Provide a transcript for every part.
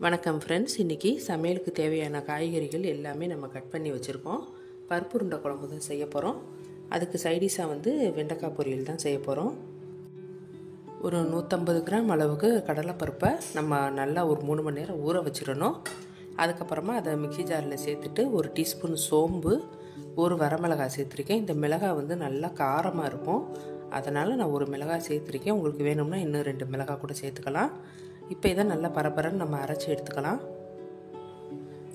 வணக்கம் ஃப்ரெண்ட்ஸ். இன்றைக்கி சமையலுக்கு தேவையான காய்கறிகள் எல்லாமே நம்ம கட் பண்ணி வச்சுருக்கோம். பருப்பு உருண்டை குழம்பு தான் செய்ய போகிறோம். அதுக்கு சைடிஷாக வெண்டைக்காய் பொரியல் தான் செய்ய போகிறோம். ஒரு 150 கிராம் அளவுக்கு கடலைப்பருப்பை நம்ம நல்லா ஒரு 3 மணி நேரம் ஊற வச்சிடணும். அதுக்கப்புறமா அதை மிக்ஸி ஜாரில் சேர்த்துட்டு ஒரு டீஸ்பூன் சோம்பு, ஒரு வரமிளகாய் சேர்த்துருக்கேன். இந்த மிளகாய் நல்லா காரமாக இருக்கும், அதனால் நான் ஒரு மிளகாய் சேர்த்துருக்கேன். உங்களுக்கு வேணும்னா இன்னும் 2 மிளகாய் கூட சேர்த்துக்கலாம். இப்போ இதை நல்லா பரபரன்னு நம்ம அரைச்சி எடுத்துக்கலாம்.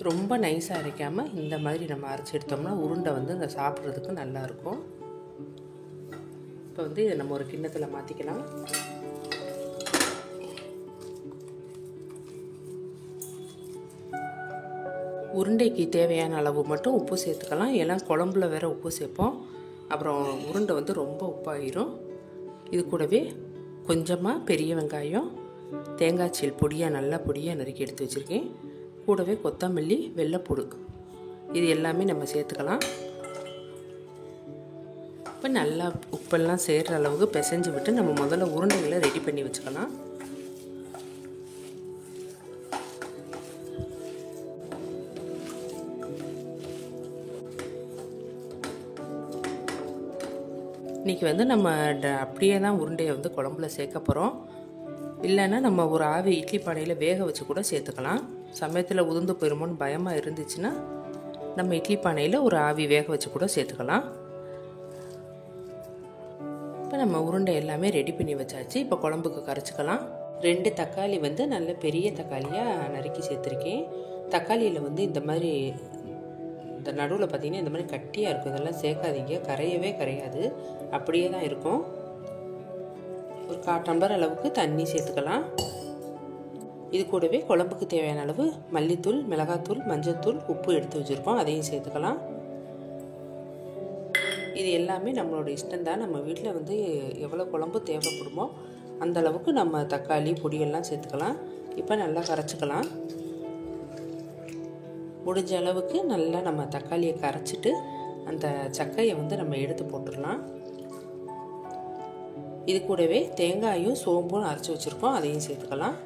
ரொம்ப நைஸாக அரைக்காமல் இந்த மாதிரி நம்ம அரைச்சி எடுத்தோம்னா உருண்டை இங்கே சாப்பிட்றதுக்கு நல்லாயிருக்கும். இப்போ இதை நம்ம ஒரு கிண்ணத்தில் மாற்றிக்கலாம். உருண்டைக்கு தேவையான அளவு மட்டும் உப்பு சேர்த்துக்கலாம். எல்லாம் குழம்புல வேறு உப்பு சேர்ப்போம், அப்புறம் உருண்டை ரொம்ப உப்பாயிரும். இது கூடவே கொஞ்சமாக பெரிய வெங்காயம், தேங்காய் சீல் பொடியாக நல்லா பொடியாக நறுக்கி எடுத்து வச்சுருக்கேன். கூடவே கொத்தமல்லி, வெள்ளைப்பூடு, இது எல்லாமே நம்ம சேர்த்துக்கலாம். இப்போ நல்லா உப்பெல்லாம் சேர்கிற அளவுக்கு பிசைஞ்சு விட்டு நம்ம முதல்ல உருண்டைகளை ரெடி பண்ணி வச்சுக்கலாம். இன்றைக்கி நம்ம அப்படியே தான் உருண்டையை குழம்புல சேர்க்க போகிறோம். இல்லைன்னா நம்ம ஒரு ஆவி இட்லி பானையில் வேக வச்சு கூட சேர்த்துக்கலாம். சமயத்தில் உதிர்ந்து போயிருமோன்னு பயமாக இருந்துச்சுன்னா நம்ம இட்லி பானையில் ஒரு ஆவி வேக வச்சு கூட சேர்த்துக்கலாம். இப்போ நம்ம உருண்டை எல்லாமே ரெடி பண்ணி வச்சாச்சு. இப்போ குழம்புக்கு கரைச்சிக்கலாம். 2 தக்காளி நல்ல பெரிய தக்காளியாக நறுக்கி சேர்த்துருக்கேன். தக்காளியில் இந்த மாதிரி இந்த நடுவில் பார்த்திங்கன்னா இந்த மாதிரி கட்டியாக இருக்கும். இதெல்லாம் சேர்க்காதீங்க, கரையவே கரையாது, அப்படியே தான் இருக்கும். ஒரு 1/4 டம்ளர் அளவுக்கு தண்ணி சேர்த்துக்கலாம். இது கூடவே குழம்புக்கு தேவையான அளவு மல்லித்தூள், மிளகாத்தூள், மஞ்சள்தூள், உப்பு எடுத்து வச்சுருக்கோம், அதையும் சேர்த்துக்கலாம். இது எல்லாமே நம்மளோட இஷ்டம்தான். நம்ம வீட்டில் எவ்வளோ குழம்பு தேவைப்படுமோ அந்த அளவுக்கு நம்ம தக்காளி பொடியெல்லாம் சேர்த்துக்கலாம். இப்போ நல்லா கரைச்சிக்கலாம். முடிஞ்ச அளவுக்கு நல்லா நம்ம தக்காளியை கரைச்சிட்டு அந்த சக்கையை நம்ம எடுத்து போட்டுடலாம். இது கூடவே தேங்காயும் சோம்பும் அரைச்சி வச்சுருக்கோம், அதையும் சேர்த்துக்கலாம்.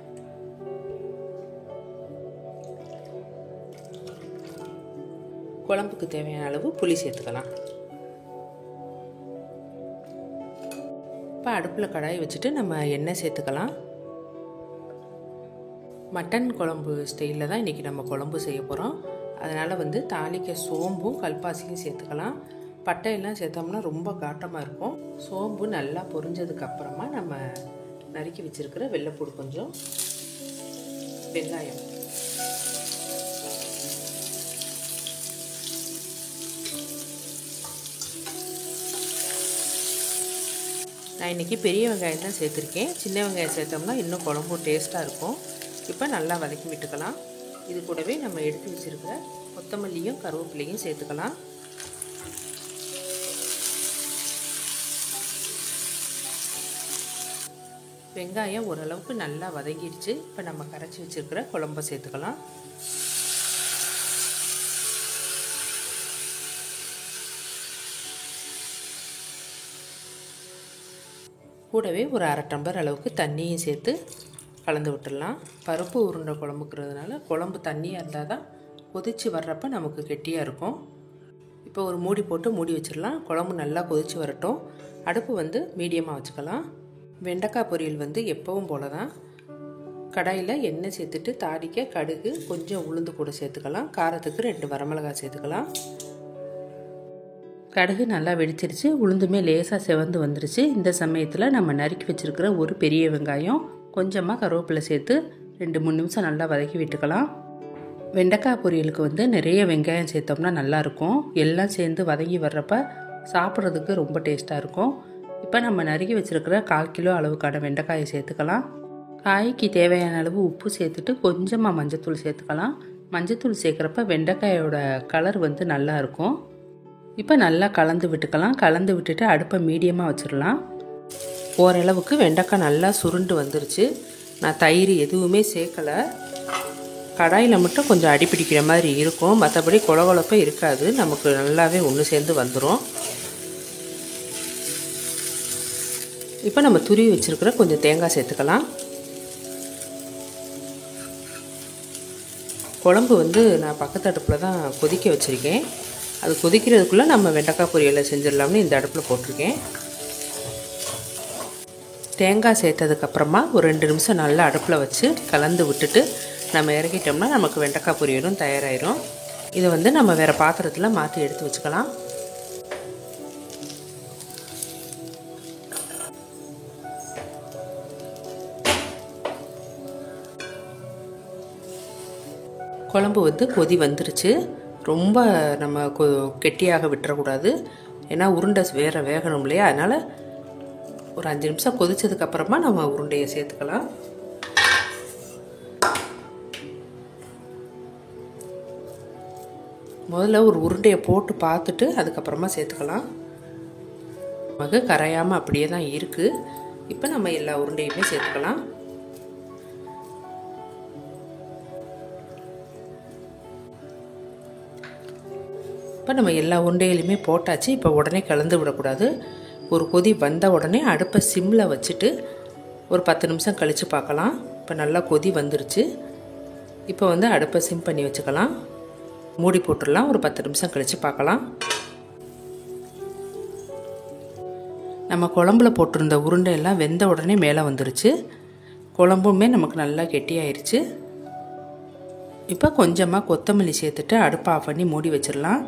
குழம்புக்கு தேவையான அளவு புளி சேர்த்துக்கலாம். இப்போ அடுப்பில் கடாயை வச்சுட்டு நம்ம எண்ணெய் சேர்த்துக்கலாம். மட்டன் குழம்பு ஸ்டைலில் தான் இன்றைக்கி நம்ம குழம்பு செய்ய போகிறோம். அதனால் தாளிக்க சோம்பும் கல்பாசியும் சேர்த்துக்கலாம். பட்டையெல்லாம் சேர்த்தோம்னா ரொம்ப காட்டமாக இருக்கும். சோம்பு நல்லா பொரிஞ்சதுக்கப்புறமா நம்ம நறுக்கி வச்சுருக்கிற வெள்ளைப்பூடு, கொஞ்சம் வெங்காயம், நான் இன்றைக்கி பெரிய வெங்காயம் தான் சேர்த்துருக்கேன். சின்ன வெங்காயம் சேர்த்தோம்னா இன்னும் குழம்பு டேஸ்ட்டாக இருக்கும். இப்போ நல்லா வதக்கி விட்டுக்கலாம். இது கூடவே நம்ம எடுத்து வச்சுருக்கிற கொத்தமல்லியும் கருவேப்பிலையும் சேர்த்துக்கலாம். வெங்காயம் ஓரளவுக்கு நல்லா வதங்கிடுச்சு. இப்போ நம்ம கரைச்சி வச்சுருக்கிற குழம்பை சேர்த்துக்கலாம். கூடவே ஒரு 1/2 டம்ளர் அளவுக்கு தண்ணியும் சேர்த்து கலந்து விட்டுடலாம். பருப்பு உருண்டை குழம்புக்கிறதுனால குழம்பு தண்ணியாக இருந்தால் தான் கொதித்து வர்றப்ப நமக்கு கெட்டியாக இருக்கும். இப்போ ஒரு மூடி போட்டு மூடி வச்சிடலாம். குழம்பு நல்லா கொதித்து வரட்டும். அடுப்பு மீடியமாக வச்சுக்கலாம். வெண்டைக்காய் பொரியல் எப்பவும் போல தான். கடாயில் எண்ணெய் சேர்த்துட்டு தாளிக்க கடுகு, கொஞ்சம் உளுந்து கூட சேர்த்துக்கலாம். காரத்துக்கு 2 வரமிளகாய் சேர்த்துக்கலாம். கடுகு நல்லா வெடிச்சிருச்சு, உளுந்துமே லேசாக செவந்து வந்துருச்சு. இந்த சமயத்தில் நம்ம நறுக்கி வச்சுருக்கிற ஒரு பெரிய வெங்காயம், கொஞ்சமாக கருவேப்பிலை சேர்த்து 2-3 நிமிஷம் நல்லா வதக்கி விட்டுக்கலாம். வெண்டைக்காய் பொரியலுக்கு நிறைய வெங்காயம் சேர்த்தோம்னா நல்லாயிருக்கும். எல்லாம் சேர்ந்து வதங்கி வர்றப்ப சாப்பிட்றதுக்கு ரொம்ப டேஸ்ட்டாக இருக்கும். இப்போ நம்ம நறுக்கி வச்சுருக்கிற 1/4 கிலோ அளவுக்கான வெண்டைக்காயை சேர்த்துக்கலாம். காய்க்கு தேவையான அளவு உப்பு சேர்த்துட்டு கொஞ்சமாக மஞ்சத்தூள் சேர்த்துக்கலாம். மஞ்சத்தூள் சேர்க்குறப்ப வெண்டைக்காயோட கலர் நல்லாயிருக்கும். இப்போ நல்லா கலந்து விட்டுக்கலாம். கலந்து விட்டுட்டு அடுப்பை மீடியமாக வச்சிடலாம். ஓரளவுக்கு வெண்டைக்காய் நல்லா சுருண்டு வந்துருச்சு. நான் தயிர் எதுவுமே சேர்க்கலை. கடாயில் மட்டும் கொஞ்சம் அடிப்பிடிக்கிற மாதிரி இருக்கும், மற்றபடி கொலகொலப்பே இருக்காது. நமக்கு நல்லாவே ஒன்று சேர்ந்து வந்துடும். இப்போ நம்ம துருவி வச்சுருக்கிற கொஞ்சம் தேங்காய் சேர்த்துக்கலாம். குழம்பு வந்து நான் பக்கத்து அடுப்பில் தான் கொதிக்க வச்சுருக்கேன். அது கொதிக்கிறதுக்குள்ளே நம்ம வெண்டைக்காய் பொரியலை செஞ்சிடலாம்னு இந்த அடுப்பில் போட்டிருக்கேன். தேங்காய் சேர்த்ததுக்கப்புறமா ஒரு 2 நிமிஷம் நல்லா அடுப்பில் வச்சு கலந்து விட்டுட்டு நம்ம இறக்கிட்டோம்னா நமக்கு வெண்டைக்காய் பொரியலும் தயாராகிடும். இதை வந்து நம்ம வேறு பாத்திரத்தில் மாற்றி எடுத்து வச்சுக்கலாம். குழம்பு வந்து கொதி வந்துருச்சு. ரொம்ப நம்ம கெட்டியாக விட்டுறக்கூடாது, ஏன்னா உருண்டை வேறு வேகணும் இல்லையா. அதனால் ஒரு 5 நிமிஷம் கொதிச்சதுக்கப்புறமா நம்ம உருண்டையை சேர்த்துக்கலாம். முதல்ல ஒரு உருண்டையை போட்டு பார்த்துட்டு அதுக்கப்புறமா சேர்த்துக்கலாம். நமக்கு கரையாமல் அப்படியே தான் இருக்குது. இப்போ நம்ம எல்லா உருண்டையுமே சேர்த்துக்கலாம். இப்போ நம்ம எல்லா உருண்டையிலையுமே போட்டாச்சு. இப்போ உடனே கலந்து விடக்கூடாது. ஒரு கொதி வந்த உடனே அடுப்பை சிம்மில் வச்சுட்டு ஒரு 10 நிமிஷம் கழித்து பார்க்கலாம். இப்போ நல்லா கொதி வந்துருச்சு. இப்போ வந்து அடுப்பை சிம் பண்ணி வச்சுக்கலாம். மூடி போட்டுடலாம். ஒரு 10 நிமிஷம் கழித்து பார்க்கலாம். நம்ம குழம்புல போட்டிருந்த உருண்டையெல்லாம் வெந்த உடனே மேலே வந்துருச்சு. குழம்புமே நமக்கு நல்லா கெட்டியாயிருச்சு. இப்போ கொஞ்சமாக கொத்தமல்லி சேர்த்துட்டு அடுப்பை ஆஃப் பண்ணி மூடி வச்சிடலாம்.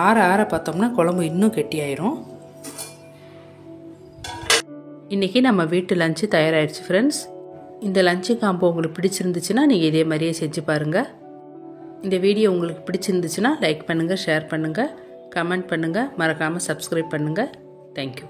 ஆற பார்த்தோம்னா குழம்பு இன்னும் கெட்டியாயிரும். இன்றைக்கி நம்ம வீட்டு லஞ்சு தயாராகிடுச்சு ஃப்ரெண்ட்ஸ். இந்த லஞ்சு காம்போ உங்களுக்கு பிடிச்சிருந்துச்சுன்னா நீங்கள் இதே மாதிரியே செஞ்சு பாருங்கள். இந்த வீடியோ உங்களுக்கு பிடிச்சிருந்துச்சுன்னா லைக் பண்ணுங்கள், ஷேர் பண்ணுங்கள், கமெண்ட் பண்ணுங்கள், மறக்காமல் சப்ஸ்கிரைப் பண்ணுங்கள். தேங்க்யூ.